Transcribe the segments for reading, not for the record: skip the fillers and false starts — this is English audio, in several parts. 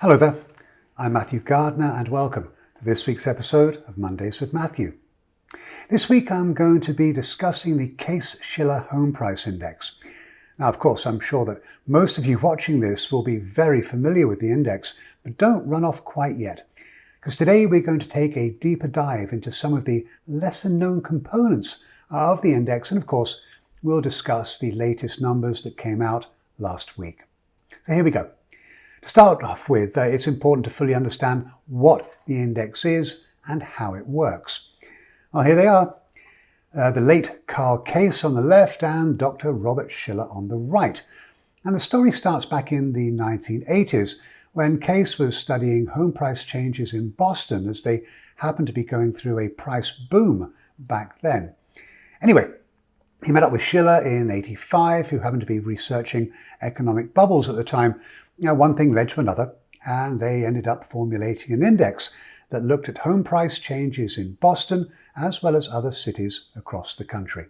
Hello there, I'm Matthew Gardner and welcome to this week's episode of Mondays with Matthew. This week I'm going to be discussing the Case-Shiller Home Price Index. Now, of course, I'm sure that most of you watching this will be very familiar with the index, but don't run off quite yet, because today we're going to take a deeper dive into some of the lesser known components of the index, and of course, we'll discuss the latest numbers that came out last week. So here we go. To start off with, it's important to fully understand what the index is and how it works. Well, here they are. The late Carl Case on the left and Dr. Robert Shiller on the right. And the story starts back in the 1980s when Case was studying home price changes in Boston as they happened to be going through a price boom back then. Anyway, he met up with Shiller in 85, who happened to be researching economic bubbles at the time. Now, one thing led to another, and they ended up formulating an index that looked at home price changes in Boston as well as other cities across the country.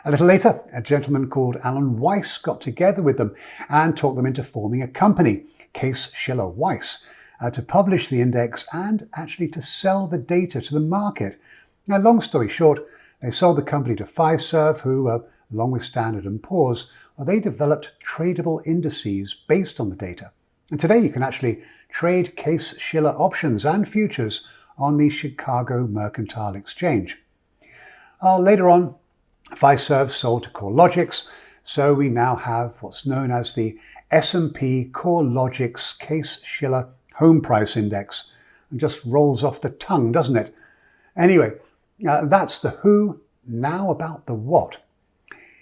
A little later, a gentleman called Alan Weiss got together with them and talked them into forming a company, Case-Shiller Weiss, to publish the index and actually to sell the data to the market. Now, long story short, they sold the company to Fiserv, who, along with Standard & Poor's, they developed tradable indices based on the data. And today you can actually trade Case-Shiller options and futures on the Chicago Mercantile Exchange. Later on, Fiserv sold to CoreLogics, so we now have what's known as the S&P CoreLogics Case-Shiller Home Price Index. It just rolls off the tongue, doesn't it? Anyway, that's the who, now about the what.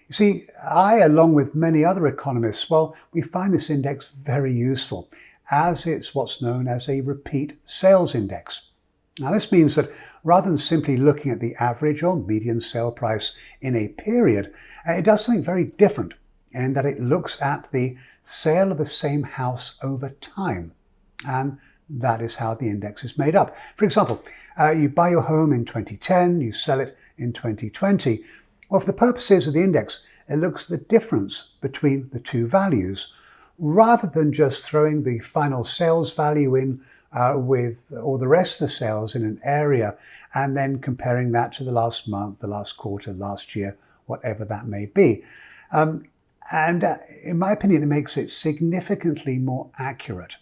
You see, I, along with many other economists, we find this index very useful, as it's what's known as a repeat sales index. Now, this means that rather than simply looking at the average or median sale price in a period, it does something very different in that it looks at the sale of the same house over time. And that is how the index is made up. For example, you buy your home in 2010, you sell it in 2020. Well, for the purposes of the index, it looks at the difference between the two values, rather than just throwing the final sales value in with all the rest of the sales in an area and then comparing that to the last month, the last quarter, last year, whatever that may be. In my opinion, it makes it significantly more accurate.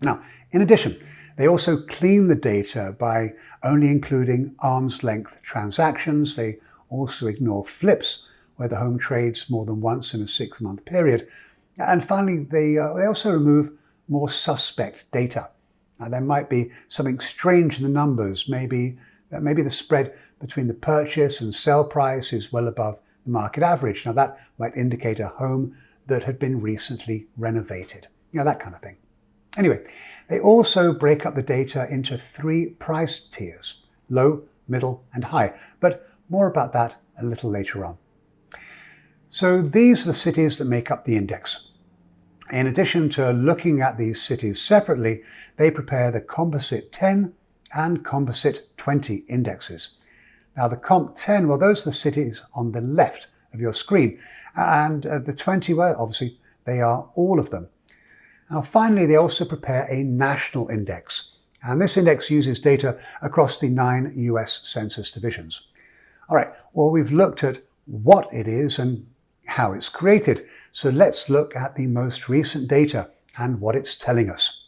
Now, in addition, they also clean the data by only including arm's length transactions. They also ignore flips, where the home trades more than once in a 6-month period. And finally, they also remove more suspect data. Now, there might be something strange in the numbers. Maybe the spread between the purchase and sell price is well above the market average. Now, that might indicate a home that had been recently renovated. That kind of thing. Anyway, they also break up the data into 3 price tiers: low, middle, and high. But more about that a little later on. So these are the cities that make up the index. In addition to looking at these cities separately, they prepare the Composite 10 and Composite 20 indexes. Now, the Comp 10, those are the cities on the left of your screen. And the 20, obviously, they are all of them. Now, finally, they also prepare a national index. And this index uses data across the 9 US Census divisions. All right, we've looked at what it is and how it's created. So let's look at the most recent data and what it's telling us.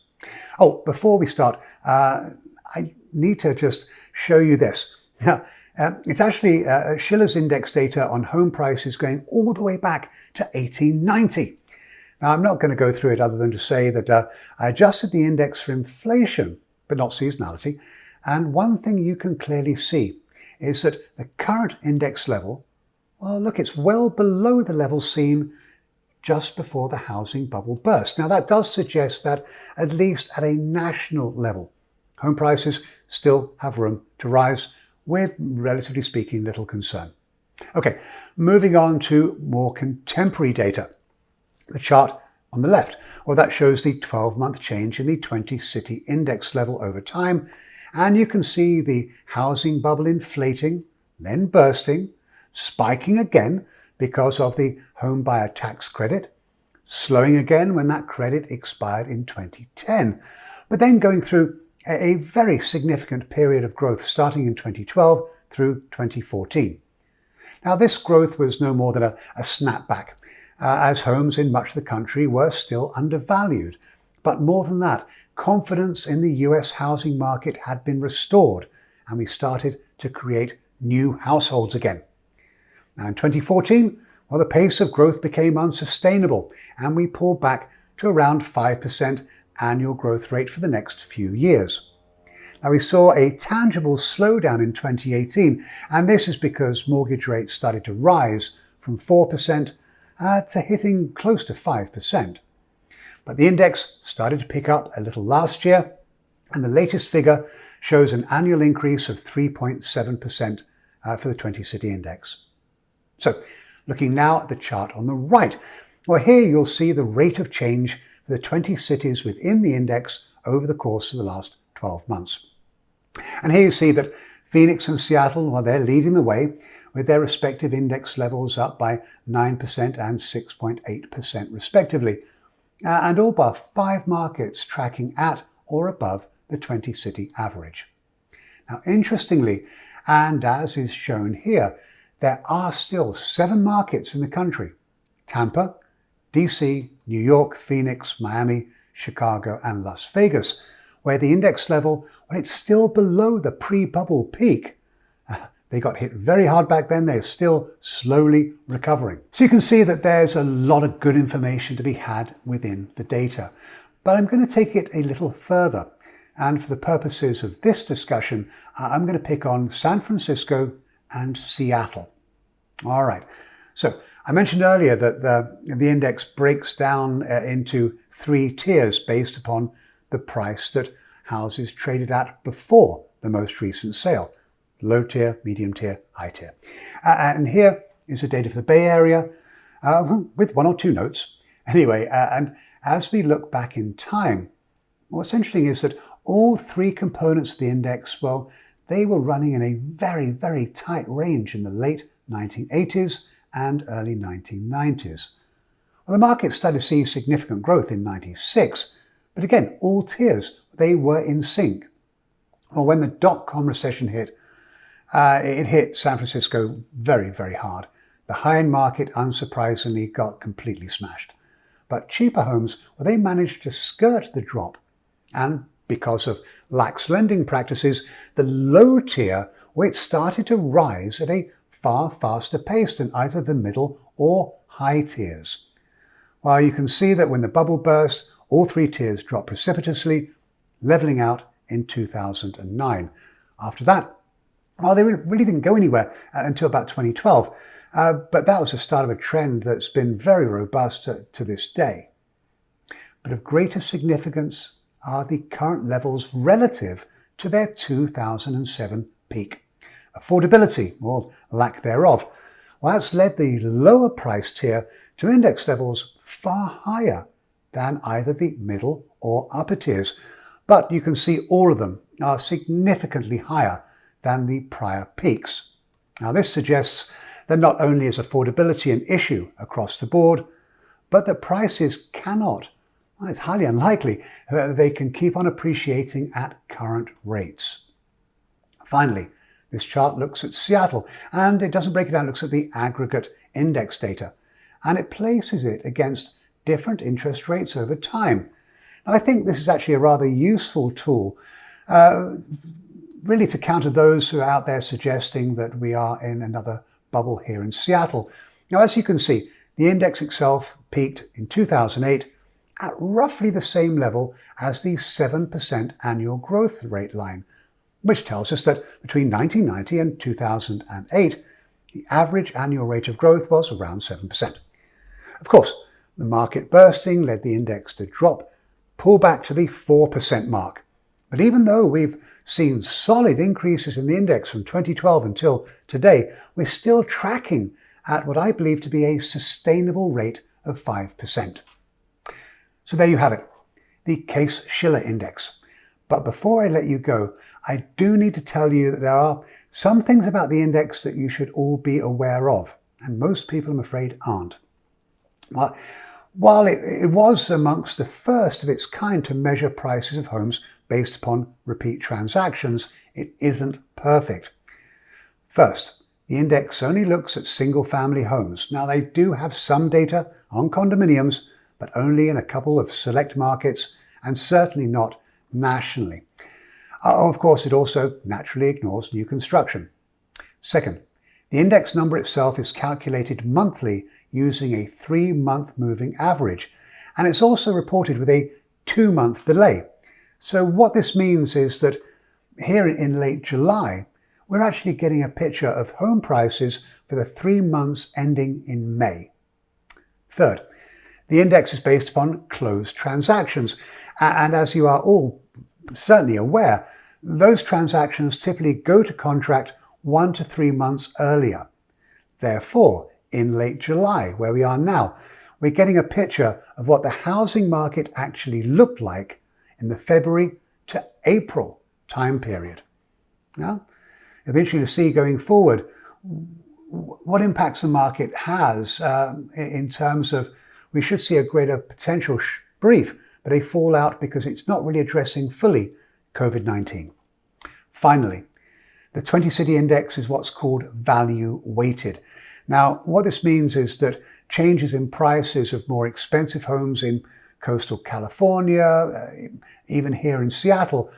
Before we start, I need to just show you this. Now, it's actually Shiller's index data on home prices going all the way back to 1890. Now, I'm not going to go through it other than to say that I adjusted the index for inflation, but not seasonality. And one thing you can clearly see is that the current index level, it's well below the level seen just before the housing bubble burst. Now, that does suggest that, at least at a national level, home prices still have room to rise with, relatively speaking, little concern. Okay, moving on to more contemporary data. The chart on the left, that shows the 12-month change in the 20-city index level over time. And you can see the housing bubble inflating, then bursting, spiking again because of the home buyer tax credit, slowing again when that credit expired in 2010, but then going through a very significant period of growth starting in 2012 through 2014. Now, this growth was no more than a snapback, as homes in much of the country were still undervalued. But more than that, confidence in the US housing market had been restored, and we started to create new households again. Now, in 2014, the pace of growth became unsustainable, and we pulled back to around 5% annual growth rate for the next few years. Now, we saw a tangible slowdown in 2018, and this is because mortgage rates started to rise from 4% to hitting close to 5%. But the index started to pick up a little last year, and the latest figure shows an annual increase of 3.7% for the 20-city index. So, looking now at the chart on the right, here you'll see the rate of change for the 20 cities within the index over the course of the last 12 months. And here you see that Phoenix and Seattle, they're leading the way with their respective index levels up by 9% and 6.8% respectively, and all but 5 markets tracking at or above the 20-city average. Now, interestingly, and as is shown here, there are still 7 markets in the country: Tampa, DC, New York, Phoenix, Miami, Chicago, and Las Vegas, where the index level, it's still below the pre-bubble peak. They got hit very hard back then. They're still slowly recovering. So you can see that there's a lot of good information to be had within the data. But I'm going to take it a little further. And for the purposes of this discussion, I'm going to pick on San Francisco and Seattle. All right. So I mentioned earlier that the index breaks down into 3 tiers based upon the price that houses traded at before the most recent sale: low tier, medium tier, high tier. And here is the data for the Bay Area with 1 or 2 notes. Anyway, and as we look back in time, what's interesting is that all 3 components of the index, they were running in a very, very tight range in the late 1980s and early 1990s. The market started to see significant growth in 96, but again, all tiers, they were in sync. When the dot-com recession hit, it hit San Francisco very, very hard. The high-end market, unsurprisingly, got completely smashed. But cheaper homes, they managed to skirt the drop. And because of lax lending practices, the low tier, it started to rise at a far faster pace than either the middle or high tiers. Well, you can see that when the bubble burst, all 3 tiers dropped precipitously, leveling out in 2009. After that, they really didn't go anywhere until about 2012. But that was the start of a trend that's been very robust to this day. But of greater significance are the current levels relative to their 2007 peak. Affordability, or lack thereof, that's led the lower price tier to index levels far higher than either the middle or upper tiers. But you can see all of them are significantly higher than the prior peaks. Now, this suggests that not only is affordability an issue across the board, but that prices cannot, it's highly unlikely that they can keep on appreciating at current rates. Finally, this chart looks at Seattle, and it doesn't break it down, it looks at the aggregate index data, and it places it against different interest rates over time. Now, I think this is actually a rather useful tool, really to counter those who are out there suggesting that we are in another bubble here in Seattle. Now, as you can see, the index itself peaked in 2008 at roughly the same level as the 7% annual growth rate line, which tells us that between 1990 and 2008, the average annual rate of growth was around 7%. Of course, the market bursting led the index to drop, pull back to the 4% mark. But even though we've seen solid increases in the index from 2012 until today, we're still tracking at what I believe to be a sustainable rate of 5%. So there you have it, the Case-Shiller Index. But before I let you go, I do need to tell you that there are some things about the index that you should all be aware of, and most people, I'm afraid, aren't. Well, While it was amongst the first of its kind to measure prices of homes based upon repeat transactions, it isn't perfect. First, the index only looks at single-family homes. Now, they do have some data on condominiums, but only in a couple of select markets and certainly not nationally. Of course, it also naturally ignores new construction. Second, the index number itself is calculated monthly using a 3-month moving average, and it's also reported with a 2-month delay. So what this means is that here in late July, we're actually getting a picture of home prices for the 3 months ending in May. Third, the index is based upon closed transactions, and as you are all certainly aware, those transactions typically go to contract 1 to 3 months earlier. Therefore, in late July, where we are now, we're getting a picture of what the housing market actually looked like in the February to April time period. Now, it'll be interesting to see going forward what impacts the market has in terms of we should see a greater potential brief, but a fallout because it's not really addressing fully COVID-19. Finally, the 20-city index is what's called value weighted. Now, what this means is that changes in prices of more expensive homes in coastal California, even here in Seattle,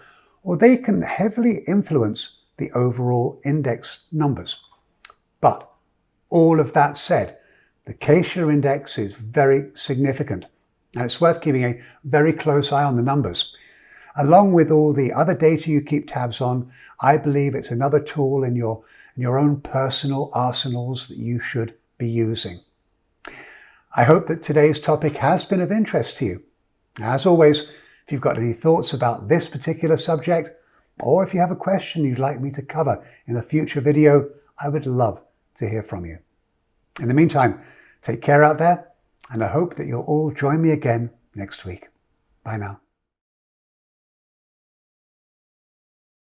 or they can heavily influence the overall index numbers. But all of that said, the Case-Shiller index is very significant, and it's worth keeping a very close eye on the numbers. Along with all the other data you keep tabs on, I believe it's another tool in your own personal arsenals that you should be using. I hope that today's topic has been of interest to you. As always, if you've got any thoughts about this particular subject, or if you have a question you'd like me to cover in a future video, I would love to hear from you. In the meantime, take care out there, and I hope that you'll all join me again next week. Bye now.